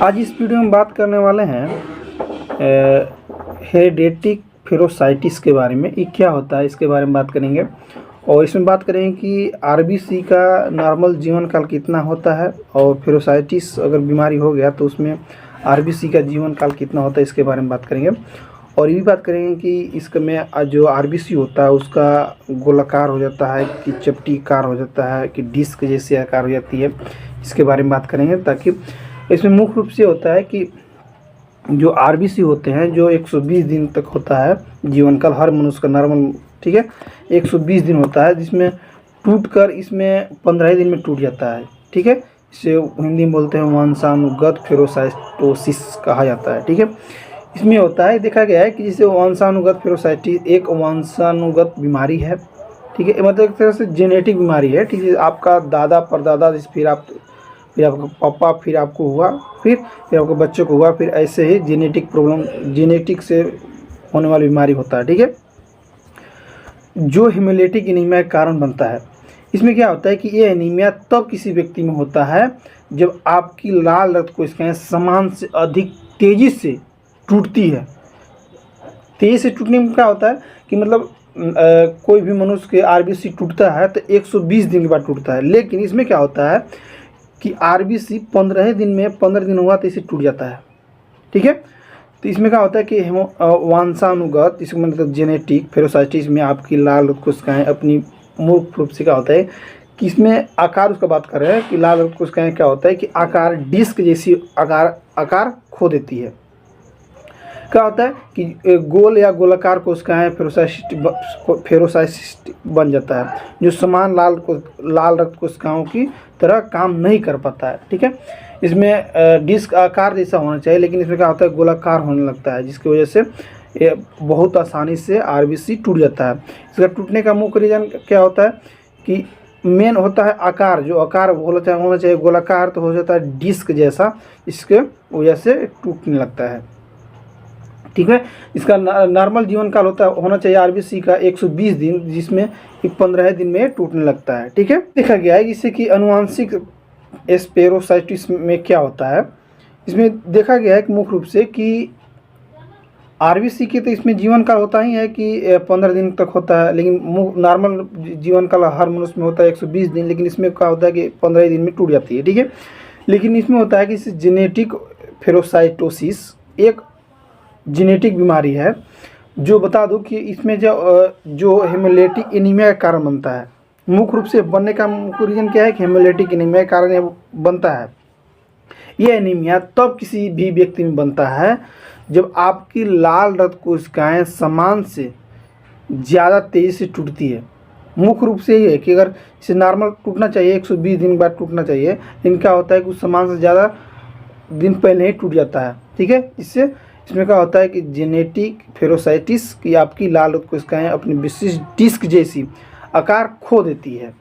आज इस वीडियो में बात करने वाले हैं हेरेडिटी फेरोसाइटिस के बारे में। ये क्या होता है इसके बारे में बात करेंगे और इसमें बात करेंगे कि आरबीसी का नॉर्मल जीवन काल कितना होता है और फेरोसाइटिस अगर बीमारी हो गया तो उसमें आरबीसी का जीवन काल कितना होता है, इसके बारे में बात करेंगे। और ये भी बात करेंगे कि इसमें जो आरबीसी होता है उसका गोलाकार हो जाता है कि चपटी आकार हो जाता है कि डिस्क जैसी आकार हो जाती है, इसके बारे में बात करेंगे। ताकि इसमें मुख्य रूप से होता है कि जो आरबीसी होते हैं जो 120 दिन तक होता है जीवन काल हर मनुष्य का नॉर्मल, ठीक है, 120 दिन होता है, जिसमें टूटकर इसमें 15 दिन में टूट जाता है, ठीक है। इसे हिंदी में बोलते हैं वंशानुगत फेरोसाइटोसिस कहा जाता है, ठीक है। इसमें होता है, देखा गया है कि जैसे वंशानुगत फेरोसाइटिस एक वंशानुगत बीमारी है, ठीक है, मतलब एक तरह से जेनेटिक बीमारी है, ठीक है। आपका दादा परदादा, फिर आपका पापा, फिर आपको हुआ, फिर आपके बच्चों को हुआ, फिर ऐसे ही जेनेटिक प्रॉब्लम, जेनेटिक से होने वाली बीमारी होता है, ठीक है, जो हेमोलिटिक एनीमिया का कारण बनता है। इसमें क्या होता है कि ये एनीमिया तब किसी व्यक्ति में होता है जब आपकी लाल रक्त कोशिकाएं समान से अधिक तेजी से टूटती है। तेजी से टूटने में क्या होता है कि मतलब कोई भी मनुष्य के आरबीसी टूटता है तो 120 दिन के बाद टूटता है, लेकिन इसमें क्या होता है कि आरबीसी 15 दिन में 15 दिन हुआ तो इसे टूट जाता है, ठीक है। तो इसमें क्या होता है कि वंशानुगत, इसमें मतलब जेनेटिक फेरोसाइटिस में आपकी लाल रक्त कोशिकाएं अपनी मुख्य रूप से क्या होता है कि इसमें आकार उसका बात कर रहे हैं कि लाल रक्त कोशिकाएं क्या होता है कि आकार डिस्क जैसी आकार खो देती है। क्या होता है कि गोल या गोलाकार कोशिकाएं फेरोसाइटिस बन जाता है, जो समान लाल रक्त कोशिकाओं की तरह काम नहीं कर पाता है, ठीक है। इसमें डिस्क आकार जैसा होना चाहिए, लेकिन इसमें क्या होता है गोलाकार होने लगता है, जिसकी वजह से ये बहुत आसानी से आरबीसी टूट जाता है। इसका टूटने का मुख्य रीज़न क्या होता है कि मेन होता है आकार, जो आकार होना चाहिए गोलाकार, तो हो जाता है डिस्क जैसा, इसके वजह से टूटने लगता है, ठीक है। इसका नॉर्मल जीवन काल होना चाहिए आरबीसी का 120 दिन, जिसमें 15 दिन में टूटने लगता है, ठीक है। देखा गया है जिससे कि अनुवांशिक फेरोसाइटिस में क्या होता है, इसमें देखा गया है कि मुख्य रूप से कि आरबीसी के तो इसमें जीवन काल होता ही है कि 15 दिन तक होता है, लेकिन नॉर्मल जीवन काल हर मनुष्य में होता है 120 दिन, लेकिन इसमें क्या होता है कि 15 दिन में टूट जाती है, ठीक है। लेकिन इसमें होता है कि इस जेनेटिक फेरोसाइटोसिस एक जेनेटिक बीमारी है, जो बता दूं कि इसमें जो हेमोलिटिक एनीमिया का कारण बनता है। मुख्य रूप से बनने का मुख्य रीजन क्या है कि हेमोलिटिक एनीमिया के कारण ये बनता है। यह एनीमिया तब किसी भी व्यक्ति में बनता है जब आपकी लाल रक्त कोशिकाएं समान से ज़्यादा तेज़ी से टूटती है। मुख्य रूप से ये है कि अगर इसे नॉर्मल टूटना चाहिए 120 दिन बाद टूटना चाहिए, लेकिन क्या होता है कि उस समान से ज़्यादा दिन पहले ही टूट जाता है, ठीक है। इसमें क्या होता है कि जेनेटिक फेरोसाइटिस की आपकी लाल रक्त कोशिकाएं अपनी विशिष्ट डिस्क जैसी आकार खो देती है।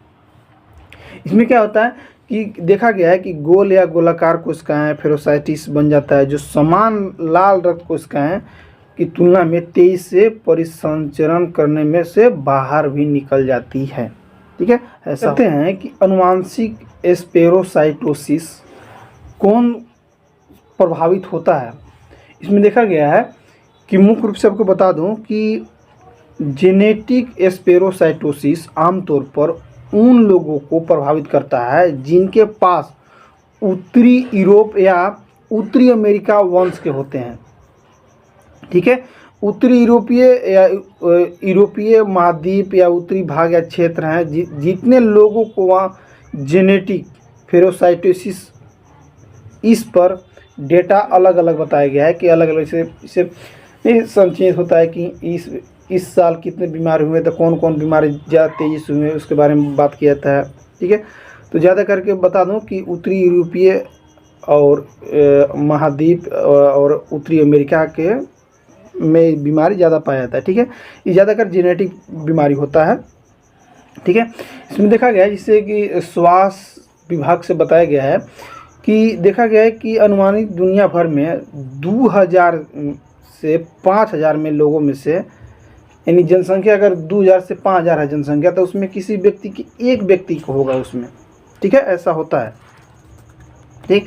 इसमें क्या होता है कि देखा गया है कि गोल या गोलाकार कोशिकाएं फेरोसाइटिस बन जाता है, जो समान लाल रक्त कोशिकाएं की तुलना में तेजी से परिसंचरण करने में से बाहर भी निकल जाती है, ठीक है। ऐसा कहते हैं कि अनुवांशिक फेरोसाइटोसिस कौन प्रभावित होता है। इसमें देखा गया है कि मुख्य रूप से आपको बता दूं कि जेनेटिक फेरोसाइटोसिस आमतौर पर उन लोगों को प्रभावित करता है जिनके पास उत्तरी यूरोप या उत्तरी अमेरिका वंश के होते हैं, ठीक है। उत्तरी यूरोपीय या यूरोपीय महाद्वीप या उत्तरी भाग या क्षेत्र हैं, जितने लोगों को वहाँ जेनेटिक फेरोसाइटोसिस, इस पर डेटा अलग अलग बताया गया है कि अलग अलग से इसे संचयित होता है कि इस साल कितने बीमार हुए, तो कौन कौन बीमारी ज़्यादा तेज़ी से हुए, उसके बारे में बात किया जाता है, ठीक है। तो ज़्यादा करके बता दूं कि उत्तरी यूरोपीय और महाद्वीप और उत्तरी अमेरिका के में बीमारी ज़्यादा पाया जाता है, ठीक है। ये ज़्यादातर जेनेटिक बीमारी होता है, ठीक है। इसमें देखा गया है जिससे कि स्वास्थ्य विभाग से बताया गया है कि देखा गया है कि अनुमानित दुनिया भर में 2000 से 5000 में लोगों में से, यानी जनसंख्या अगर 2000 से 5000 है जनसंख्या, तो उसमें किसी व्यक्ति की एक व्यक्ति को होगा उसमें, ठीक है, ऐसा होता है, ठीक।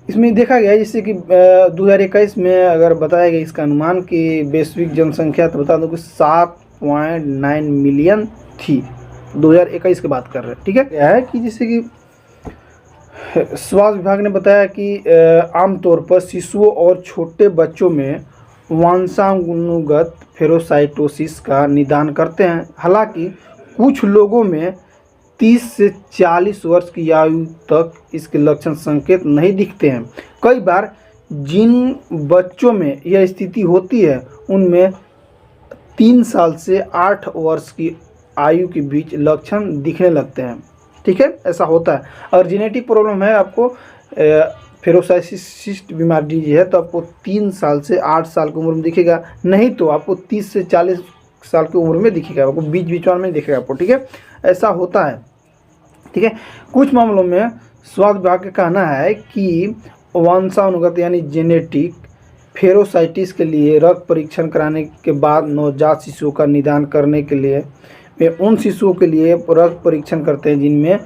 इसमें देखा गया है जैसे कि 2021 में अगर बताया गया इसका अनुमान कि वैश्विक जनसंख्या, तो बता दो कि 7.9 मिलियन थी। 2021 की बात कर रहे हैं, ठीक है। क्या है कि जैसे कि स्वास्थ्य विभाग ने बताया कि आमतौर पर शिशुओं और छोटे बच्चों में वंशानुगत फेरोसाइटोसिस का निदान करते हैं। हालांकि कुछ लोगों में 30 से 40 वर्ष की आयु तक इसके लक्षण संकेत नहीं दिखते हैं। कई बार जिन बच्चों में यह स्थिति होती है उनमें 3 साल से 8 वर्ष की आयु के बीच लक्षण दिखने लगते हैं, ठीक है। ऐसा होता है। अगर जेनेटिक प्रॉब्लम है, आपको फेरोसाइटिस बीमारी है, तो आपको 3 साल से 8 साल की उम्र में दिखेगा, नहीं तो आपको 30 से 40 साल की उम्र में दिखेगा, आपको बीच में दिखेगा आपको, ठीक है। ऐसा होता है, ठीक है। कुछ मामलों में स्वास्थ्य विभाग का कहना है कि वंशानुगत यानी जेनेटिक फेरोसाइटिस के लिए रक्त परीक्षण कराने के बाद नवजात शिशुओं का निदान करने के लिए वे उन शिशुओं के लिए रक्त परीक्षण करते हैं जिनमें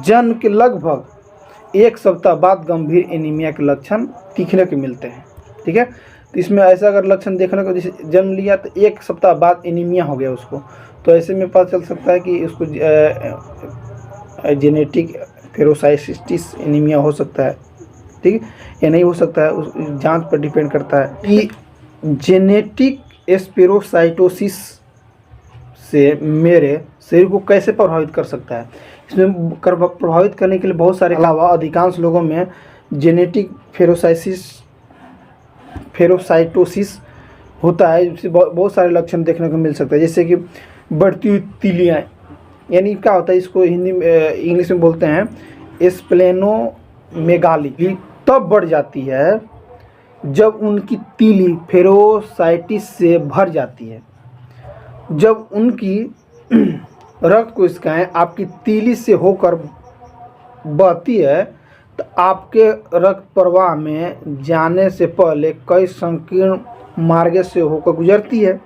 जन्म के लगभग 1 सप्ताह बाद गंभीर एनीमिया के लक्षण दिखने के मिलते हैं, ठीक है। तो इसमें ऐसा अगर लक्षण देखने को, जैसे जन्म लिया तो 1 सप्ताह बाद एनीमिया हो गया उसको, तो ऐसे में पता चल सकता है कि उसको जेनेटिक फेरोसाइटिस एनीमिया हो सकता है, ठीक है, या नहीं हो सकता है, उस जांच पर डिपेंड करता है कि जेनेटिक एस्पेरोसाइटोसिस से मेरे शरीर को कैसे प्रभावित कर सकता है। इसमें प्रभावित करने के लिए बहुत सारे अलावा अधिकांश लोगों में जेनेटिक फेरोसाइटोसिस होता है, जिससे बहुत सारे लक्षण देखने को मिल सकता है, जैसे कि बढ़ती हुई तीलियाँ, यानी क्या होता है, इसको हिंदी में इंग्लिश में बोलते हैं स्प्लेनोमेगाली, भी तब बढ़ जाती है जब उनकी तीली फेरोसाइटिस से भर जाती है। जब उनकी रक्त कोशिकाएं आपकी तीली से होकर बहती है तो आपके रक्त प्रवाह में जाने से पहले कई संकीर्ण मार्ग से होकर गुजरती है।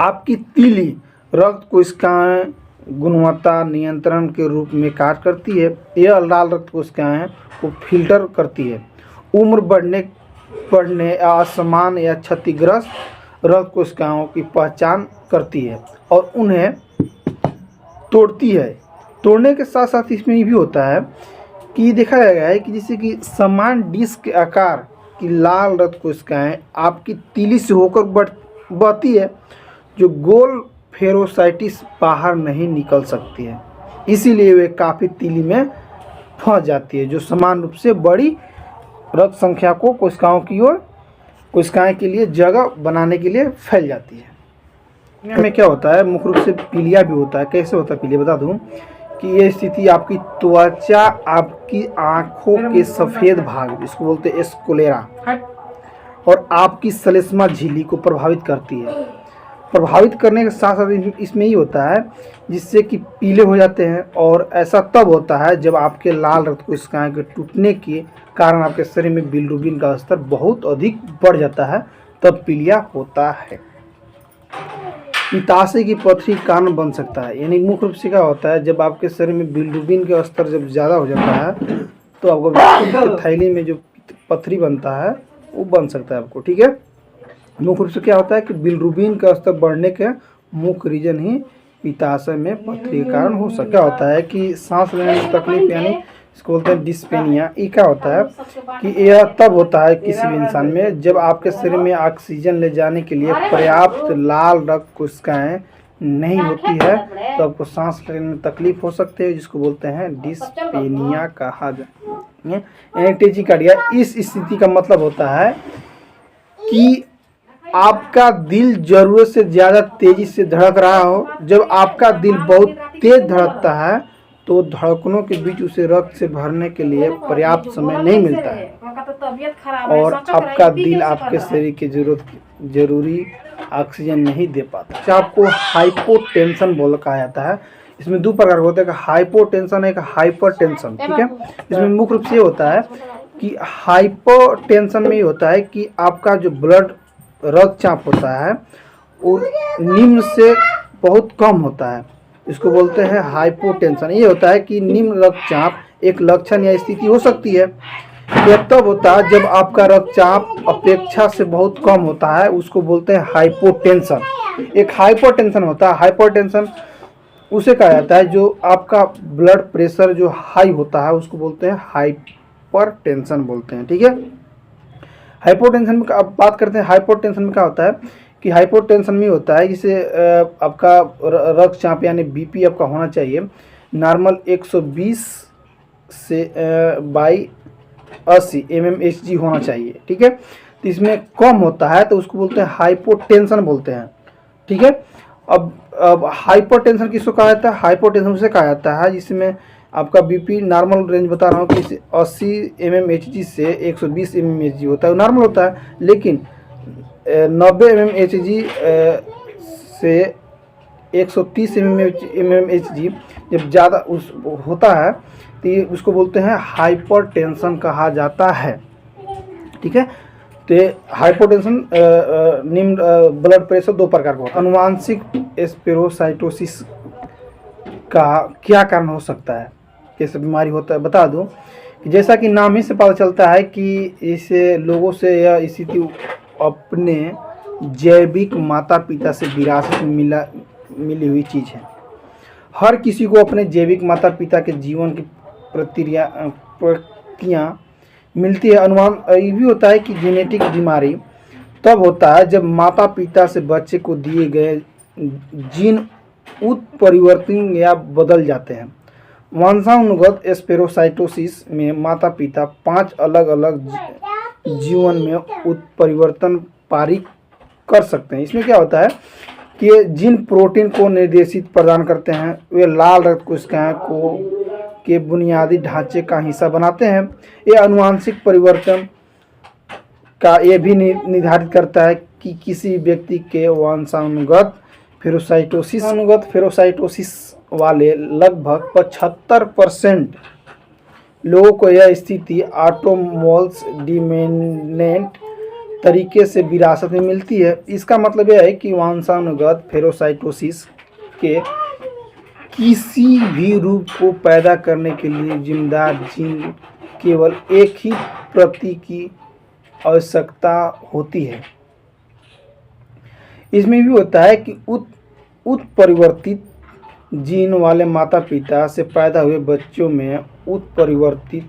आपकी तीली रक्त कोशिकाएं गुणवत्ता नियंत्रण के रूप में कार्य करती है। यह लाल रक्त कोशिकाएं को फिल्टर करती है, उम्र बढ़ने असमान या क्षतिग्रस्त रक्त कोशिकाओं की पहचान करती है और उन्हें तोड़ती है। तोड़ने के साथ साथ इसमें ये भी होता है कि देखा गया है कि जैसे कि समान डिस्क के आकार की लाल रक्त कोशिकाएं आपकी तीली से होकर बहती है, जो गोल फेरोसाइटिस बाहर नहीं निकल सकती है, इसीलिए वे काफ़ी तीली में फंस जाती है, जो समान रूप से बड़ी रक्त संख्या को कोशिकाओं की ओर कोशिकाएं के लिए जगह बनाने के लिए फैल जाती है। में क्या होता है, मुख्य रूप से पीलिया भी होता है। कैसे होता है पीलिया, बता दूं कि ये स्थिति आपकी त्वचा, आपकी आँखों के सफ़ेद भाग, जिसको बोलते हैं स्क्लेरा, और आपकी श्लेष्मा झिल्ली को प्रभावित करती है। प्रभावित करने के साथ साथ इसमें ही होता है जिससे कि पीले हो जाते हैं, और ऐसा तब होता है जब आपके लाल रक्त कोशिकाएं के टूटने के कारण आपके शरीर में बिलिरुबिन का स्तर बहुत अधिक बढ़ जाता है, तब पीलिया होता है। पित्ताशय की पथरी कारण बन सकता है, यानी मुख्य रूप से क्या होता है, जब आपके शरीर में बिलिरुबिन का स्तर जब ज़्यादा हो जाता है तो आपको थैली में जो पथरी बनता है वो बन सकता है आपको, ठीक है। मुख्य रूप से क्या होता है कि बिलिरुबिन का स्तर बढ़ने के मुख्य रीजन ही पित्ताशय में पथरी के कारण हो सकता होता है कि सांस लेने में तकलीफ, यानी इसको बोलते हैं डिस्पेनिया। ये क्या होता है कि यह तब होता है किसी भी इंसान में जब आपके शरीर में ऑक्सीजन ले जाने के लिए पर्याप्त लाल रक्त कोशिकाएं नहीं होती है, तो आपको सांस लेने में तकलीफ हो सकती है, जिसको बोलते हैं डिस्पेनिया कहा जाता है। टेचिकार्डिया, इस स्थिति का मतलब होता है कि आपका दिल जरूरत से ज़्यादा तेज़ी से धड़क रहा हो। जब आपका दिल बहुत तेज धड़कता है तो धड़कनों के बीच उसे रक्त से भरने के लिए पर्याप्त समय नहीं मिलता है और आपका दिल आपके शरीर के जरूरी ऑक्सीजन नहीं दे पाता। तो आपको हाइपोटेंशन कहा जाता है। इसमें 2 प्रकार होते हैं, हाइपोटेंशन एक हाइपरटेंशन, ठीक है। इसमें मुख्य रूप से होता है कि हाइपोटेंशन में ये होता है कि आपका जो ब्लड रक्तचाप होता है वो निम्न से बहुत कम होता है, इसको बोलते हैं हाइपोटेंशन। ये होता है कि निम्न रक्तचाप एक लक्षण या स्थिति हो सकती है यह तब होता है जब आपका रक्तचाप अपेक्षा से बहुत कम होता है, उसको बोलते हैं हाइपोटेंशन। एक हाइपरटेंशन होता है, हाइपरटेंशन उसे कहा जाता है जो आपका ब्लड प्रेशर जो हाई होता है उसको बोलते हैं हाइपरटेंशन बोलते हैं। ठीक है, हाइपोटेंशन में अब बात करते हैं। हाइपोटेंशन में क्या होता है कि हाइपोटेंशन में होता है जिसे आपका रक्तचाप यानी बीपी आपका होना चाहिए नॉर्मल 120 से बाई 80 mmHg होना चाहिए। ठीक है, तो इसमें कम होता है तो उसको बोलते हैं हाइपोटेंशन बोलते हैं। ठीक है, अब हाइपरटेंशन किसको कहा जाता है? हाइपोटेंशन उसे कहा जाता है जिसमें आपका बीपी नॉर्मल रेंज बता रहा हूँ कि 80 mmHg से 120 mmHg होता है, नॉर्मल होता है। लेकिन 90 mmHg से 130 mmHg जब ज़्यादा उस होता है तो ये उसको बोलते हैं हाइपरटेंशन कहा जाता है। ठीक है, तो हाइपोटेंशन निम्न ब्लड प्रेशर दो प्रकार का होता है। अनुवांशिक स्पेरोसाइटोसिस का क्या कारण हो सकता है, कैसे बीमारी होता है बता दूं कि जैसा कि नाम ही से पता चलता है कि इसे लोगों से यह स्थिति अपने जैविक माता पिता से विरासत में मिली हुई चीज़ है। हर किसी को अपने जैविक माता पिता के जीवन की प्रक्रिया मिलती है। अनुमान ये भी होता है कि जेनेटिक बीमारी तब होता है जब माता पिता से बच्चे को दिए गए जीन उत्परिवर्तन या बदल जाते हैं। वंशानुगत स्पेरोसाइटोसिस में माता पिता 5 अलग अलग जीवन में उत्परिवर्तन पारित कर सकते हैं। इसमें क्या होता है कि जिन प्रोटीन को निर्देशित प्रदान करते हैं वे लाल रक्त कोशिकाएं को के बुनियादी ढांचे का हिस्सा बनाते हैं। ये आनुवंशिक परिवर्तन का ये भी निर्धारित करता है कि किसी व्यक्ति के वंशानुगत फेरोसाइटोसिस वाले लगभग 75% लोगों को यह स्थिति ऑटोसोमल डोमिनेंट तरीके से विरासत में मिलती है। इसका मतलब यह है कि वंशानुगत फेरोसाइटोसिस के किसी भी रूप को पैदा करने के लिए जिम्मेदार जीन केवल एक ही प्रति की आवश्यकता होती है। इसमें भी होता है कि उत्परिवर्तित जीन वाले माता पिता से पैदा हुए बच्चों में उत्परिवर्तित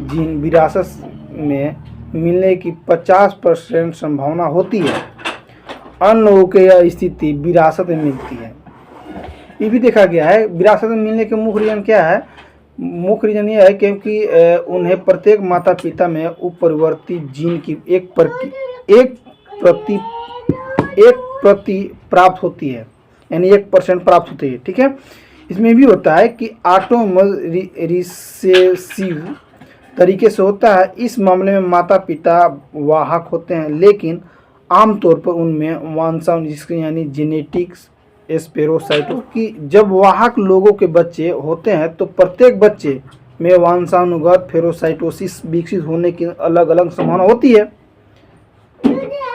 जीन विरासत में मिलने की 50% संभावना होती है। अन्य लोगों के यह स्थिति विरासत में मिलती है। ये भी देखा गया है विरासत में मिलने के मुख्य रीजन क्या है। मुख्य रीजन यह है क्योंकि उन्हें प्रत्येक माता पिता में उपरिवर्तित जीन की एक प्रति प्राप्त होती है, यानी 1% प्राप्त होती है। ठीक है, इसमें भी होता है कि ऑटोसोमल रिसेसिव तरीके से होता है। इस मामले में माता पिता वाहक होते हैं, लेकिन आमतौर पर उनमें वंशानुगत यानी जेनेटिक्स स्पेरोसाइटोसिस की जब वाहक लोगों के बच्चे होते हैं तो प्रत्येक बच्चे में वंशानुगत फेरोसाइटोसिस विकसित होने की अलग अलग संभावना होती है।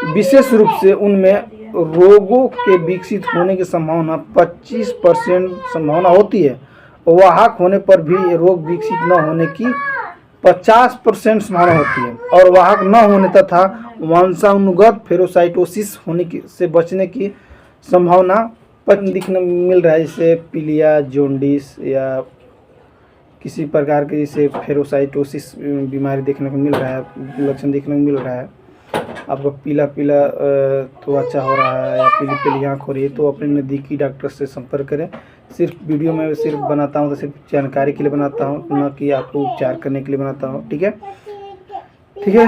विशेष रूप से उनमें रोगों के विकसित होने की संभावना 25% संभावना होती है। वाहक होने पर भी रोग विकसित न होने की 50% संभावना होती है, और वाहक न होने तथा वंशानुगत फेरोसाइटोसिस होने की से बचने की संभावना दिखने मिल रहा है, जैसे पीलिया, जॉन्डिस या किसी प्रकार के जैसे फेरोसाइटोसिस बीमारी देखने को मिल रहा है, लक्षण देखने को मिल रहा है। आपको पीला पीला त्वचा हो रहा है या पीली पीली आँख हो रही है तो अपने नज़दीकी डॉक्टर से संपर्क करें। सिर्फ वीडियो में सिर्फ बनाता हूँ तो सिर्फ जानकारी के लिए बनाता हूँ, न कि आपको उपचार करने के लिए बनाता हूँ। ठीक है, ठीक है।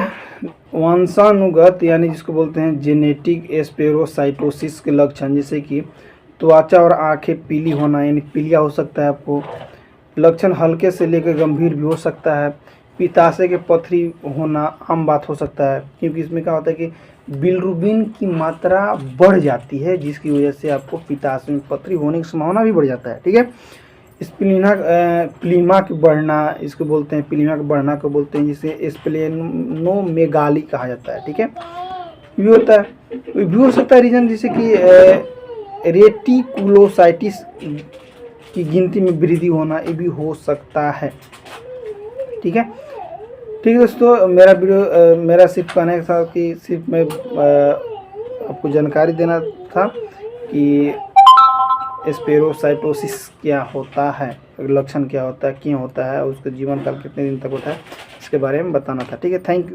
वंशानुगत यानी जिसको बोलते हैं जेनेटिक स्पेरोसाइटोसिस के लक्षण जैसे कि त्वचा और आंखें पीली होना यानी पीलिया हो सकता है आपको। लक्षण हल्के से लेकर गंभीर भी हो सकता है। पित्ताशय के पथरी होना आम बात हो सकता है, क्योंकि इसमें क्या होता है कि बिलिरुबिन की मात्रा बढ़ जाती है, जिसकी वजह से आपको पित्ताशय में पथरी होने की संभावना भी बढ़ जाता है। ठीक है, प्लीमा के बढ़ना इसको बोलते हैं, प्लीमा के बढ़ना को बोलते हैं, जिसे स्प्लेनोमेगाली कहा जाता है। ठीक है, भी होता है, भी हो सकता है रीजन जैसे कि रेटिकुलोसाइटिस की गिनती में वृद्धि होना, ये भी हो सकता है। ठीक है, ठीक है दोस्तों, मेरा वीडियो मेरा सिर्फ कहने का था कि सिर्फ मैं आपको जानकारी देना था कि स्पेरोसाइटोसिस क्या होता है, लक्षण क्या होता है, क्यों होता है, उसका जीवन काल कितने दिन तक होता है, इसके बारे में बताना था। ठीक है, थैंक यू।